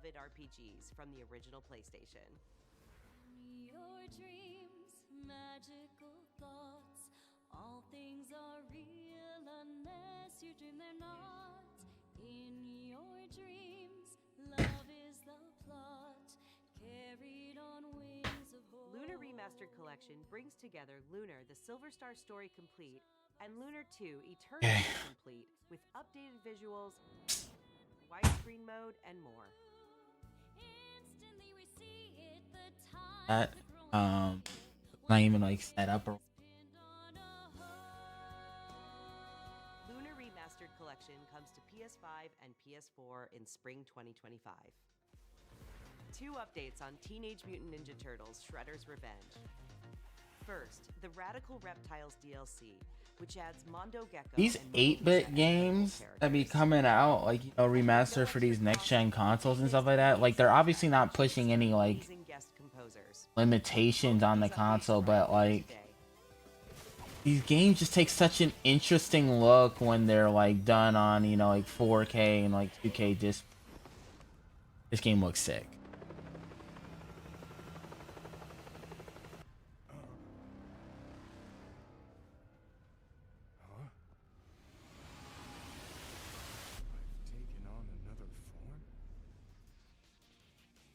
beloved RPGs from the original PlayStation. Your dreams, magical thoughts, all things are real unless you dream they're not. In your dreams, love is the plot, carried on wings of hope. Lunar Remastered Collection brings together Lunar the Silver Star Story Complete and Lunar 2 Eternity Complete with updated visuals, widescreen mode, and more. Instantly we see it, the time That not even like set up or Lunar Remastered Collection comes to PS5 and PS4 in spring 2025. 2 updates on Teenage Mutant Ninja Turtles Shredder's Revenge. First, the Radical Reptiles DLC, which adds Mondo Gecko. these and 8-bit games that be coming out, like, you know, remaster for these next-gen consoles and stuff like that, like, they're obviously not pushing any like limitations on the console, but like these games just take such an interesting look when they're like done on, you know, like 4K and like 2K. Just this game looks sick. Taken on another form?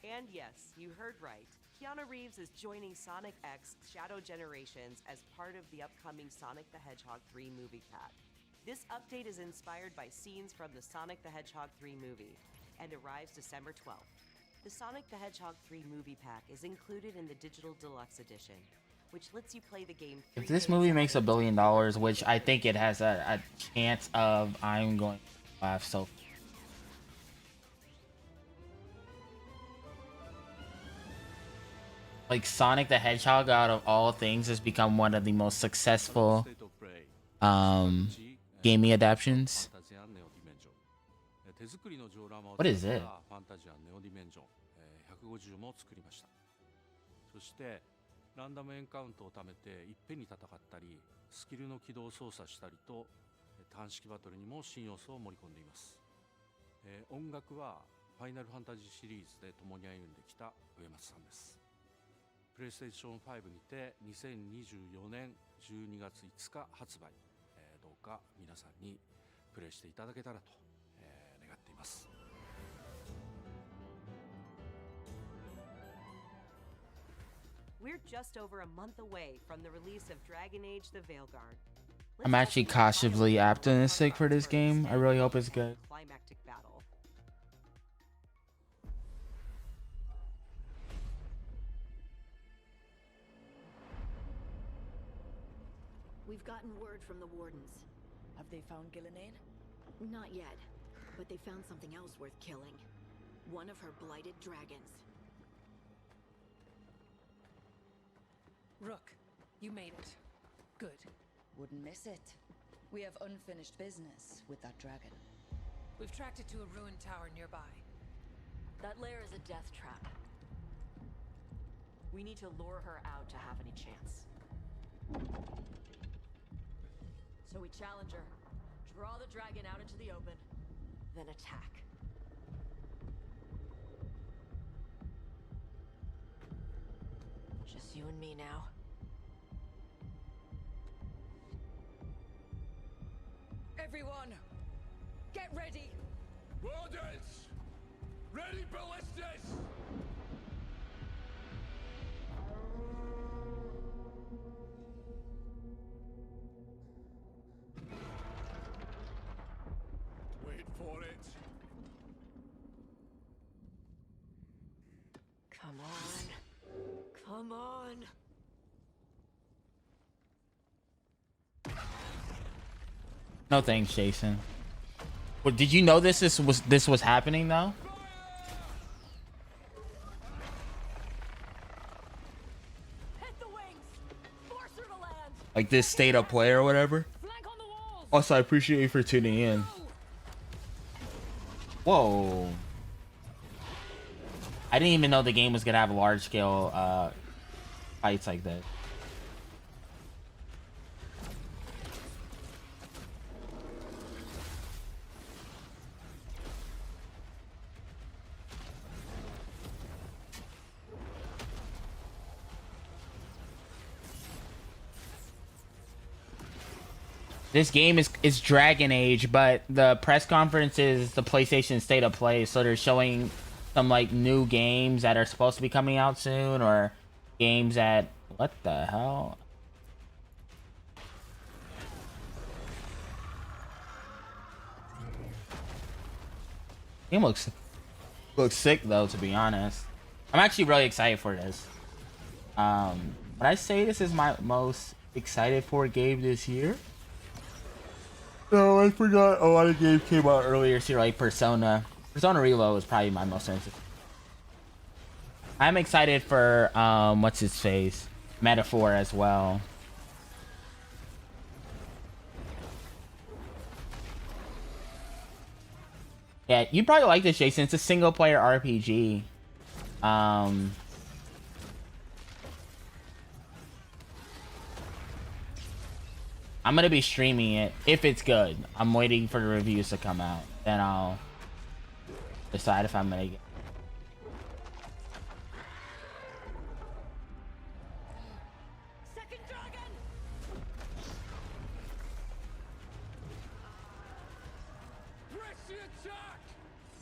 And yes, you heard right. Keanu Reeves is joining Sonic X Shadow Generations as part of the upcoming Sonic the Hedgehog 3 movie pack. This update is inspired by scenes from the Sonic the Hedgehog 3 movie and arrives December 12th. The Sonic the Hedgehog 3 movie pack is included in the Digital Deluxe Edition, which lets you play the game. If this movie makes $1 billion, which I think it has a chance of, I'm going to laugh so. Like, Sonic the Hedgehog, out of all things, has become one of the most successful gaming adaptations. What is it? そしてランダムエンカウントを貯めていっぺんに戦ったりスキルの起動を操作したりと単式バトルにも新要素を盛り込んでいます。音楽はファイナルファンタジーシリーズで共に歩んできた上松さんです。プレイステーション5にて2024年12月5日発売、どうか皆さんにプレイしていただけたらと、願っています。We're just over a month away from the release of Dragon Age: The Veilguard. I'm actually cautiously optimistic for this game. I really hope it's good. Climactic battle. We've gotten word from the Wardens. Have they found Gillenane? Not yet, but they found something else worth killing. One of her blighted dragons. Rook, you made it. Good. Wouldn't miss it. We have unfinished business with that dragon. We've tracked it to a ruined tower nearby. That lair is a death trap. We need to lure her out to have any chance. So we challenge her, draw the dragon out into the open, then attack. Just you and me now. Everyone, get ready! Wardens! Ready, ballistas! Wait for it. Come on. Come on. No thanks, Jason. Well, did you know this was happening though? Hit the wings! Force her to land! Like this state of play or whatever? Flank on the walls! Also, I appreciate you for tuning in. Whoa. I didn't even know the game was gonna have large scale fights like that. This game is Dragon Age, but the press conference is the PlayStation State of Play, so they're showing some like new games that are supposed to be coming out soon, or games that what the hell? Game looks sick though, to be honest. I'm actually really excited for this. Would I say this is my most excited for game this year? No, I forgot a lot of games came out earlier this year, like Persona. Persona Reload was probably my most interesting. I'm excited for what's his face? Metaphor as well. Yeah, you probably like this, Jason. It's a single player RPG. I'm gonna be streaming it if it's good. I'm waiting for the reviews to come out, then I'll decide if I'm gonna get. Second dragon! Press the attack!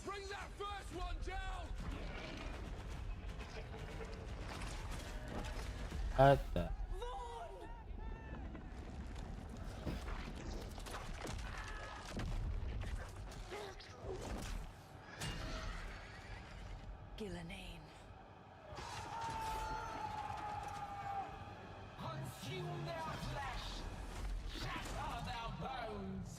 Bring that first one down! What the? Gillenane. Consume their flesh, shatter their bones.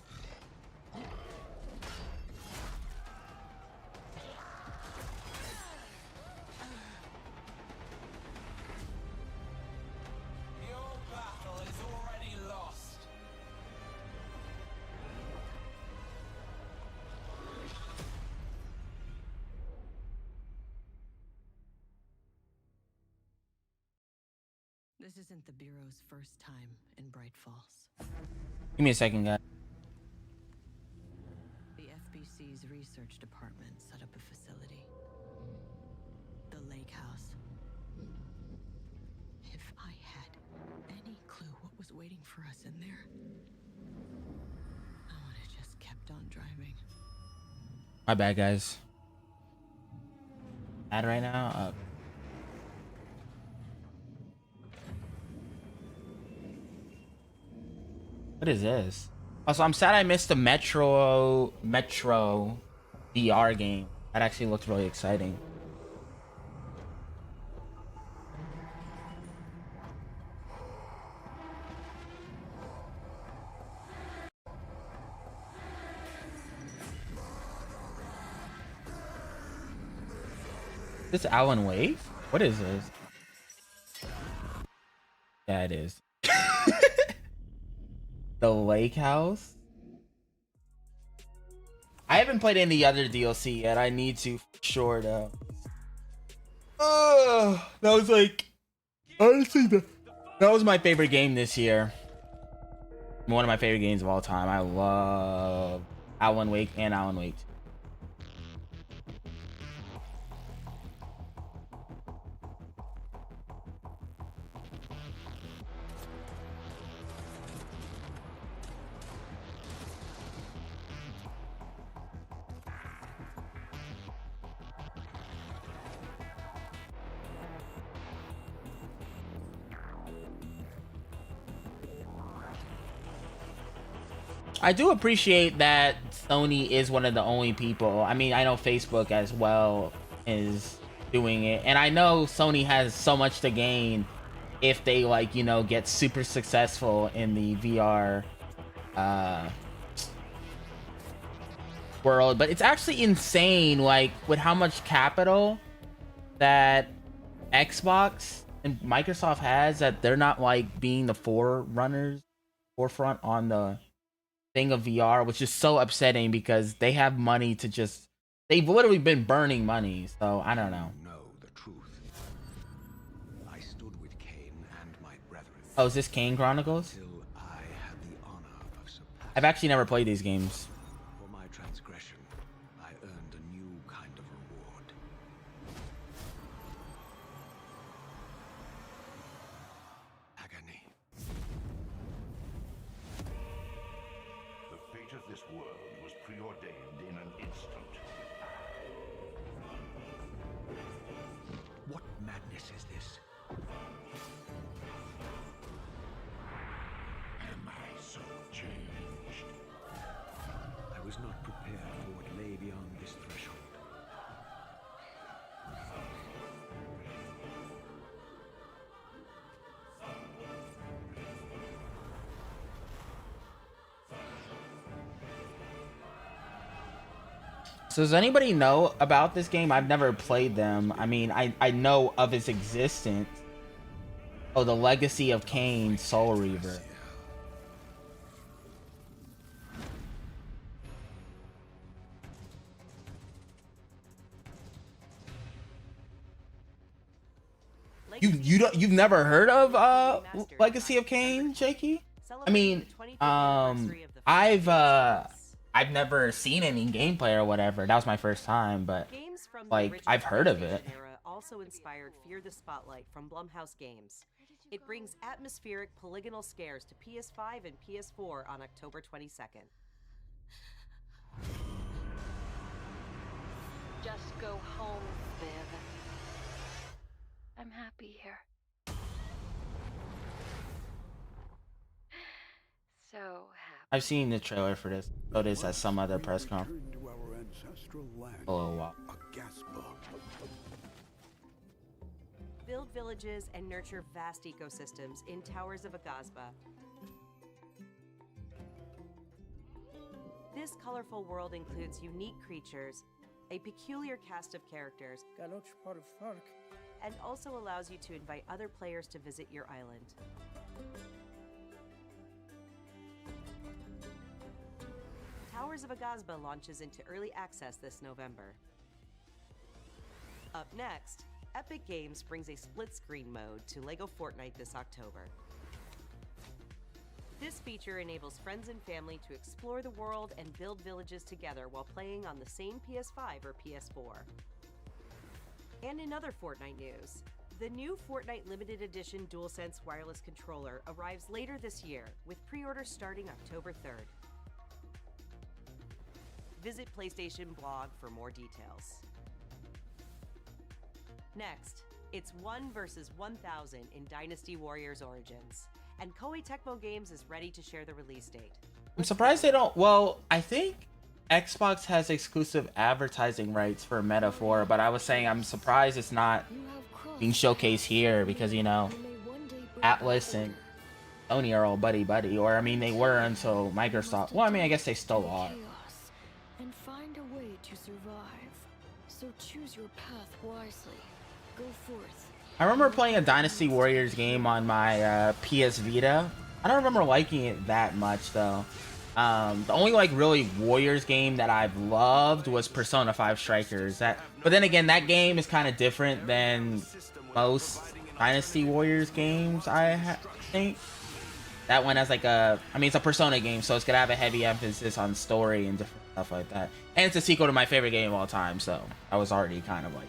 Your battle is already lost. This isn't the Bureau's first time in Bright Falls. Give me a second, guys. The FBC's research department set up a facility. The Lake House. If I had any clue what was waiting for us in there, I would have just kept on driving. My bad, guys. Ad right now. What is this? Also, I'm sad I missed the Metro VR game. That actually looked really exciting. This Alan Wake? What is this? Yeah, it is. The Lake House? I haven't played any other DLC yet. I need to, for sure, though. That was like, honestly, that was my favorite game this year. One of my favorite games of all time. I love Alan Wake and Alan Wake 2. I do appreciate that Sony is one of the only people. I mean, I know Facebook as well is doing it, and I know Sony has so much to gain if they, like, you know, get super successful in the VR world. But it's actually insane, like, with how much capital that Xbox and Microsoft has, that they're not like being the forefront on the thing of VR, which is so upsetting because they have money to just, they've literally been burning money. So I don't know. Know the truth. I stood with Cain and my brethren. Oh, is this Cain Chronicles? Till I had the honor of surpassing. I've actually never played these games. For my transgression, I earned a new kind of reward. Agony. this world was preordained in an instant. What madness is this? Am I so changed? I was not prepared for what lay beyond this threshold. So does anybody know about this game? I've never played them. I mean, I know of its existence. Oh, the Legacy of Kain, Soul Reaver. You've never heard of Legacy of Kain, Shaky? I mean, I've never seen any gameplay or whatever. That was my first time, but like I've heard of it. Era also inspired Fear the Spotlight from Blumhouse Games. It brings atmospheric polygonal scares to PS5 and PS4 on October 22nd. Just go home, Viv. I'm happy here. So happy. I've seen the trailer for this. Oh, this at some other press conference. Oh wow. Build villages and nurture vast ecosystems in Towers of Agazba. This colorful world includes unique creatures, a peculiar cast of characters, and also allows you to invite other players to visit your island. Towers of Agazba launches into early access this November. Up next, Epic Games brings a split-screen mode to LEGO Fortnite this October. This feature enables friends and family to explore the world and build villages together while playing on the same PS5 or PS4. And in other Fortnite news, the new Fortnite Limited Edition DualSense wireless controller arrives later this year, with pre-orders starting October 3rd. Visit PlayStation blog for more details. Next, it's 1 versus 1,000 in Dynasty Warriors Origins, and Koei Tecmo Games is ready to share the release date. I'm surprised they don't. Well, I think Xbox has exclusive advertising rights for Metaphor, but I was saying I'm surprised it's not being showcased here because, you know, Atlas and Sony are all buddy-buddy, or I mean they were until Microsoft. Well, I mean I guess they still are. And find a way to survive. So choose your path wisely. Go forth. I remember playing a Dynasty Warriors game on my PS Vita. I don't remember liking it that much though. The only like really Warriors game that I've loved was Persona 5 Strikers. But then again, that game is kind of different than most Dynasty Warriors games. I think that one has like I mean, it's a Persona game, so it's gonna have a heavy emphasis on story and different stuff like that. And it's a sequel to my favorite game of all time, so I was already kind of like.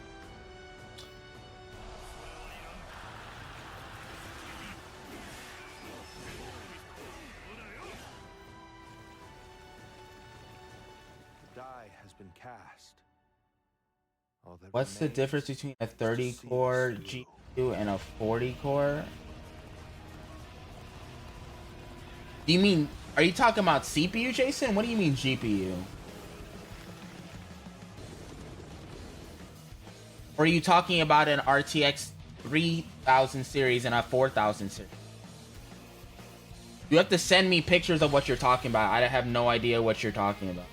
What's the difference between a 30-core GPU and a 40-core? Do you mean, are you talking about CPU, Jason? What do you mean GPU? Or are you talking about an RTX 3000 series and a 4000 series? You have to send me pictures of what you're talking about. I have no idea what you're talking about.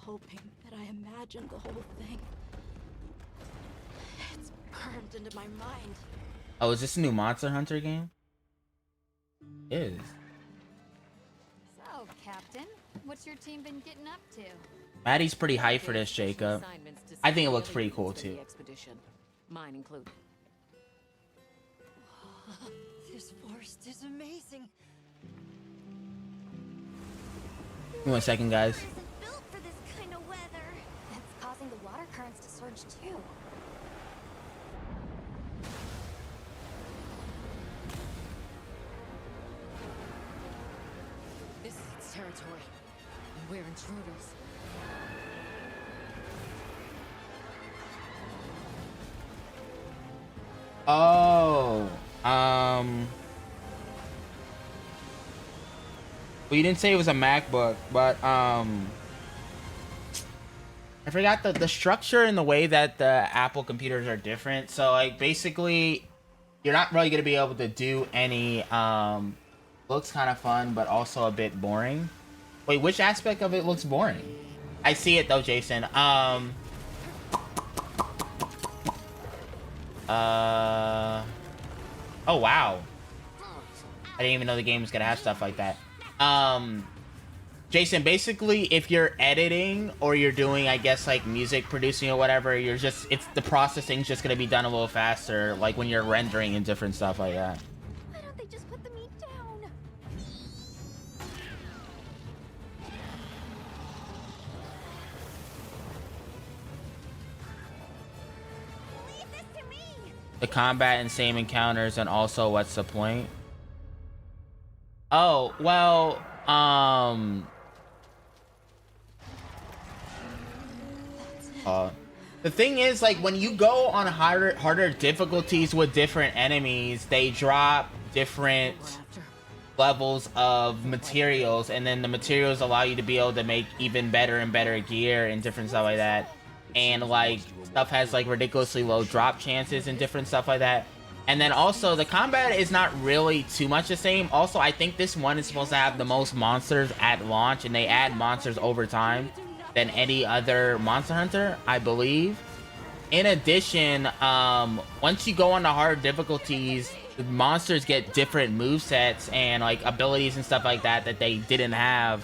Hoping that I imagined the whole thing. It's burned into my mind. Oh, is this a new Monster Hunter game? It is. So, Captain, what's your team been getting up to? Maddie's pretty hyped for this, Jacob. I think it looks pretty cool too. Mine included. This forest is amazing. Give me 1 second, guys. Causing the water currents to surge territory, and we're intruders. Oh, well, you didn't say it was a MacBook, but I forgot the structure and the way that the Apple computers are different. So like basically, you're not really gonna be able to do any. Looks kind of fun, but also a bit boring. Wait, which aspect of it looks boring? I see it though, Jason. Oh wow, I didn't even know the game was gonna have stuff like that. Jason, basically if you're editing or you're doing, I guess, like music producing or whatever, you're just, it's the processing's just gonna be done a little faster, like when you're rendering and different stuff like that. Why don't they just put the meat down? Leave this to me! The combat and same encounters, and also what's the point? Oh, well, the thing is, like, when you go on harder difficulties with different enemies, they drop different levels of materials, and then the materials allow you to be able to make even better and better gear and different stuff like that. And like stuff has like ridiculously low drop chances and different stuff like that. And then also the combat is not really too much the same. Also, I think this one is supposed to have the most monsters at launch, and they add monsters over time than any other Monster Hunter, I believe. In addition, once you go on the hard difficulties, the monsters get different movesets and like abilities and stuff like that that they didn't have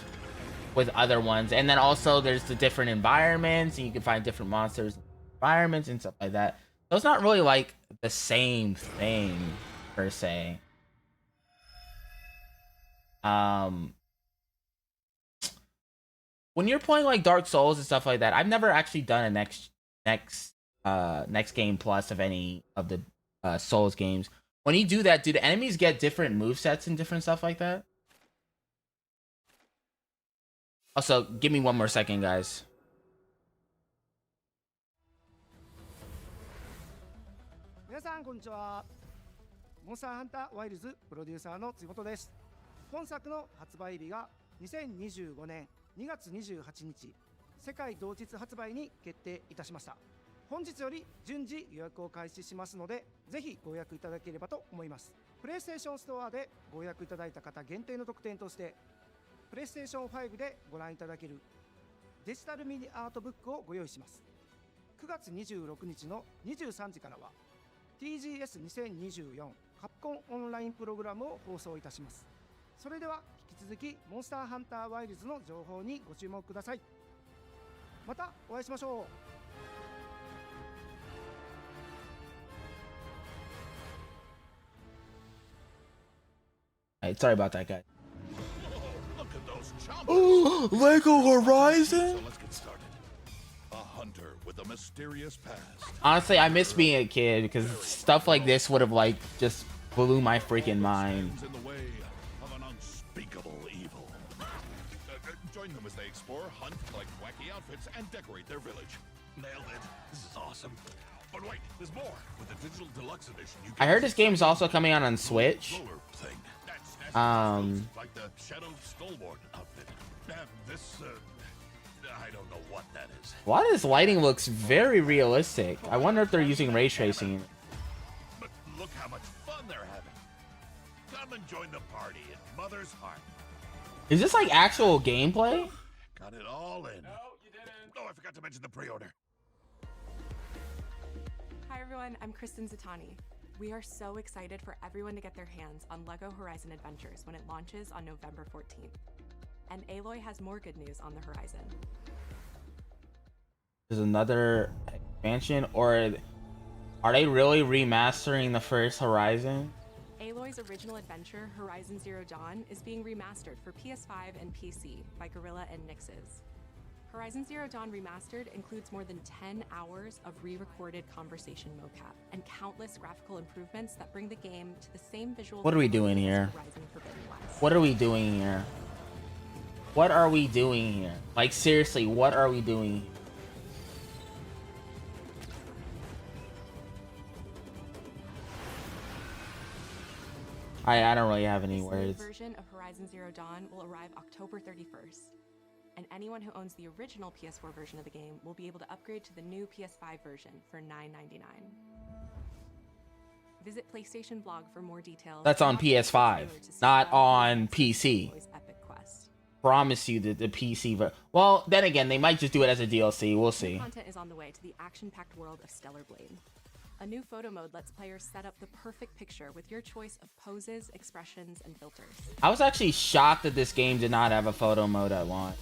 with other ones. And then also there's the different environments, and you can find different monsters environments and stuff like that. So it's not really like the same thing per se. When you're playing like Dark Souls and stuff like that, I've never actually done a next game plus of any of the Souls games. When you do that, do the enemies get different movesets and different stuff like that? Also, give me one more second, guys. 皆さんこんにちは。モンスターハンターワイルズプロデューサーの杉本です。本作の発売日が2025年2月28日、世界同日発売に決定いたしました。本日より順次予約を開始しますので、ぜひご予約いただければと思います。プレイステーションストアでご予約いただいた方限定の特典として、プレイステーション5でご覧いただけるデジタルミニアートブックをご用意します。9月26日の23時からは TGS2024 カプコンオンラインプログラムを放送いたします。それでは引き続きモンスターハンターワイルズの情報にご注目ください。またお会いしましょう。Alright, sorry about that, guys. Oh, Lego Horizon? So let's get started. A hunter with a mysterious past. Honestly, I miss being a kid because stuff like this would have like just blew my freaking mind. In the way of an unspeakable evil. Join them as they explore, hunt, collect wacky outfits, and decorate their village. Nailed it. This is awesome. But wait, there's more. With the digital deluxe edition, you I heard this game's also coming out on Switch. Like the Shadow Stalwart outfit. This, I don't know what that is. A lot of this lighting looks very realistic. I wonder if they're using ray tracing. But look how much fun they're having. Come and join the party in Mother's Heart. Is this like actual gameplay? Got it all in. No, you didn't. Oh, I forgot to mention the pre-order. Hi everyone, I'm Kristen Zatani. We are so excited for everyone to get their hands on LEGO Horizon Adventures when it launches on November 14th. And Aloy has more good news on the horizon. There's another expansion, or are they really remastering the first Horizon? Aloy's original adventure, Horizon Zero Dawn, is being remastered for PS5 and PC by Guerrilla and Nixes. Horizon Zero Dawn Remastered includes more than 10 hours of re-recorded conversation mocap and countless graphical improvements that bring the game to the same visual. What are we doing here? Horizon Forbidden West. What are we doing here? What are we doing here? Like, seriously, what are we doing here? I don't really have any words. The version of Horizon Zero Dawn will arrive October 31st, and anyone who owns the original PS4 version of the game will be able to upgrade to the new PS5 version for $9.99. Visit PlayStation blog for more details. That's on PS5, not on PC. Promise you that the PC well, then again, they might just do it as a DLC. We'll see. Content is on the way to the action-packed world of Stellar Blade. A new photo mode lets players set up the perfect picture with your choice of poses, expressions, and filters. I was actually shocked that this game did not have a photo mode at launch.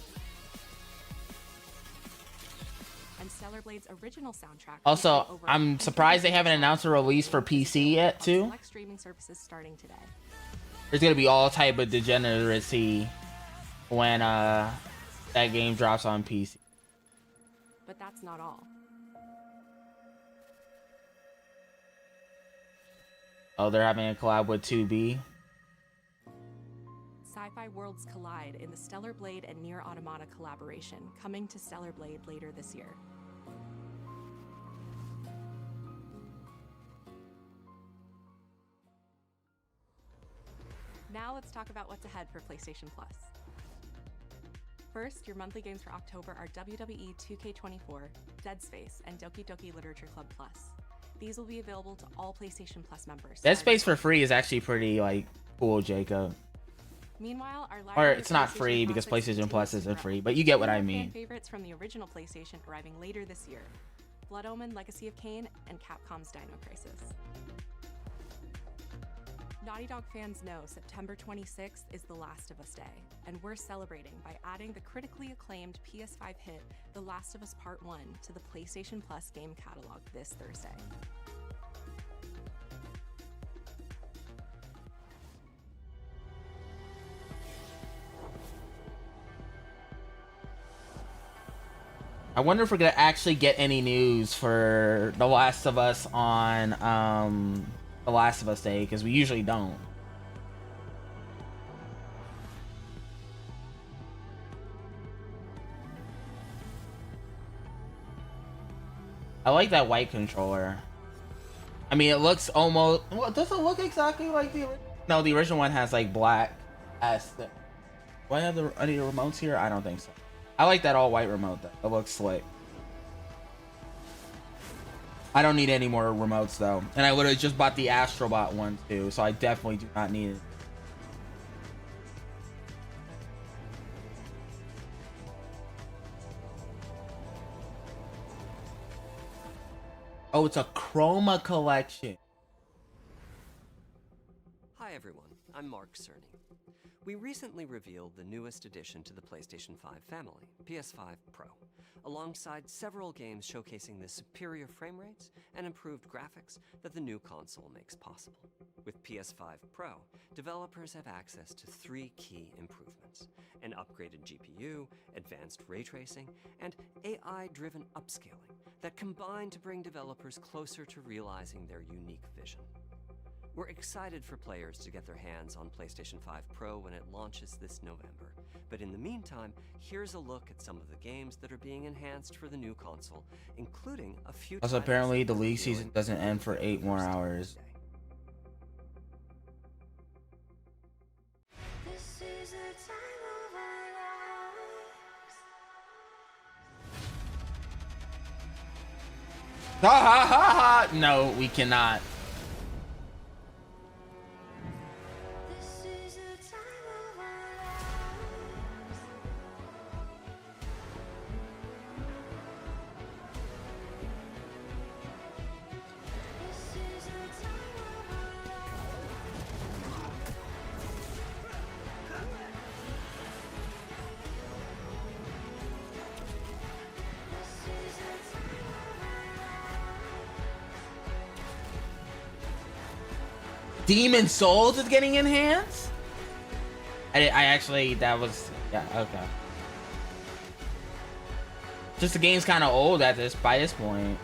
And Stellar Blade's original soundtrack. Also, I'm surprised they haven't announced a release for PC yet, too. Select streaming services starting today. There's gonna be all type of degeneracy when that game drops on PC. But that's not all. Oh, they're having a collab with 2B. Sci-fi worlds collide in the Stellar Blade and Nier Automata collaboration, coming to Stellar Blade later this year. Now let's talk about what's ahead for PlayStation Plus. First, your monthly games for October are WWE 2K24, Dead Space, and Doki Doki Literature Club Plus. These will be available to all PlayStation Plus members. Dead Space for free is actually pretty, like, cool, Jacob. Meanwhile, our or it's not free because PlayStation Plus isn't free, but you get what I mean. Favorites from the original PlayStation arriving later this year: Blood Omen, Legacy of Kain, and Capcom's Dino Crisis. Naughty Dog fans know September 26th is The Last of Us Day, and we're celebrating by adding the critically acclaimed PS5 hit The Last of Us Part 1 to the PlayStation Plus game catalog this Thursday. I wonder if we're gonna actually get any news for The Last of Us on The Last of Us Day, because we usually don't. I like that white controller. I mean, it looks almost... Well, does it look exactly like the original? No, the original one has like black aesthetic. Do I have any remotes here? I don't think so. I like that all white remote though. It looks slick. I don't need any more remotes though. And I literally just bought the Astrobot one too, so I definitely do not need it. Oh, it's a Chroma collection. Hi everyone, I'm Mark Cerny. We recently revealed the newest addition to the PlayStation 5 family, PS5 Pro, alongside several games showcasing the superior frame rates and improved graphics that the new console makes possible. With PS5 Pro, developers have access to 3 key improvements: an upgraded GPU, advanced ray tracing, and AI-driven upscaling that combine to bring developers closer to realizing their unique vision. We're excited for players to get their hands on PlayStation 5 Pro when it launches this November. But in the meantime, here's a look at some of the games that are being enhanced for the new console, including a few. Also, apparently the league season doesn't end for 8 more hours. This is the time of our lives. Ha ha ha ha! No, we cannot. This is the time of our lives. This is the time of our Demon Souls is getting enhanced? I actually, that was, yeah, okay. Just the game's kind of old at by this point.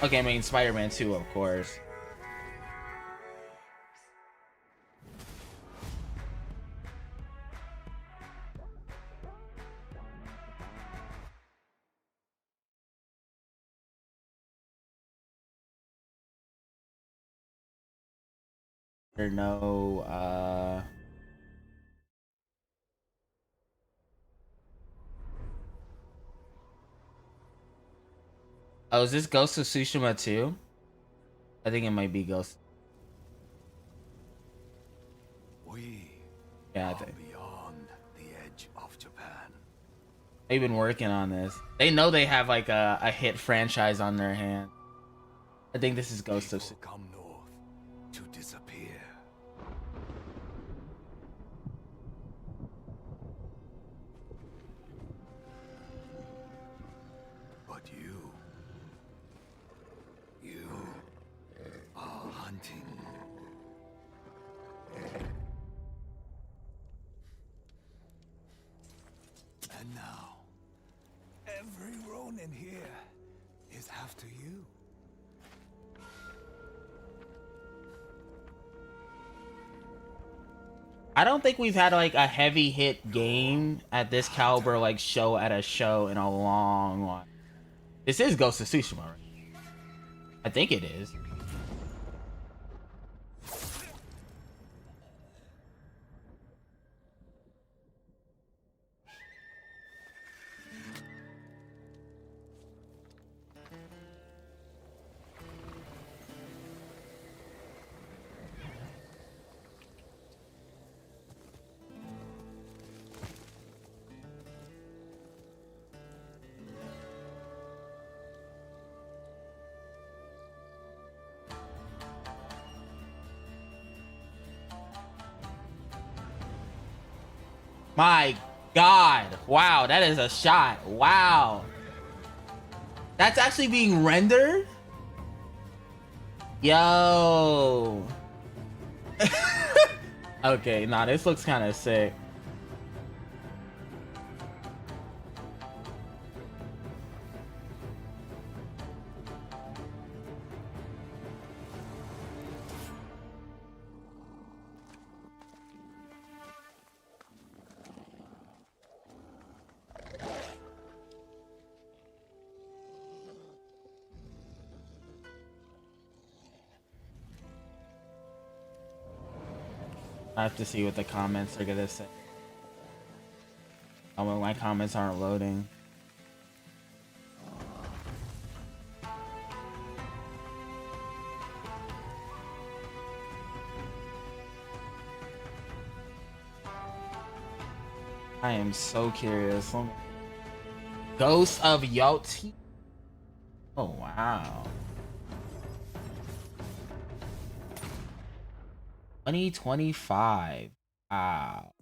Okay, I mean Spider-Man 2, of course. Or no, oh, is this Ghost of Tsushima too? I think it might be Ghost. Yeah, I think. Beyond the edge of Japan. They've been working on this. They know they have like a hit franchise on their hand. I think this is Ghost of Tsushima. Come north to disappear. But you are hunting. And now, every Ronin here is after you. I don't think we've had like a heavy hit game at this caliber, like show at a show in a long while. This is Ghost of Tsushima, right? I think it is. My God. Wow, that is a shot. Wow. That's actually being rendered? Yo. Okay, nah, this looks kind of sick. I have to see what the comments are gonna say. Oh, my comments aren't loading. I am so curious. Ghost of Yoti. Oh wow. 2025. Wow.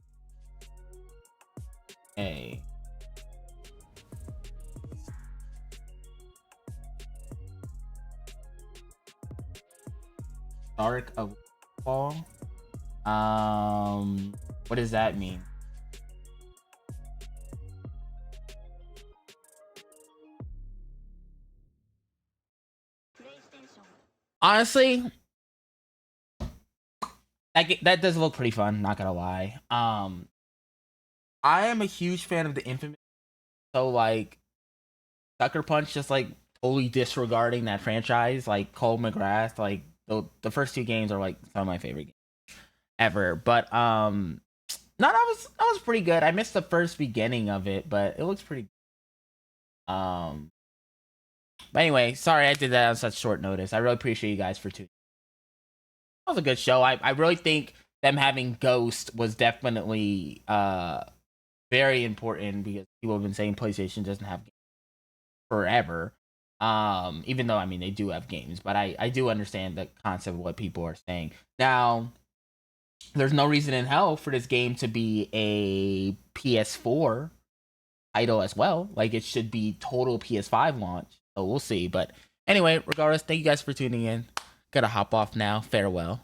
Hey. Dark of Fall. What does that mean? Honestly, that does look pretty fun, not gonna lie. I am a huge fan of the Infamous, so like Sucker Punch just like totally disregarding that franchise, like Cole McGrath, like the first two games are like some of my favorite games ever. But no, that was pretty good. I missed the first beginning of it, but it looks pretty but anyway, sorry I did that on such short notice. I really appreciate you guys for tuning. That was a good show. I really think them having Ghost was definitely very important because people have been saying PlayStation doesn't have games forever. Even though I mean they do have games, but I do understand the concept of what people are saying. Now, there's no reason in hell for this game to be a PS4 title as well. Like it should be total PS5 launch. So we'll see. But anyway, regardless, thank you guys for tuning in. Gotta hop off now. Farewell.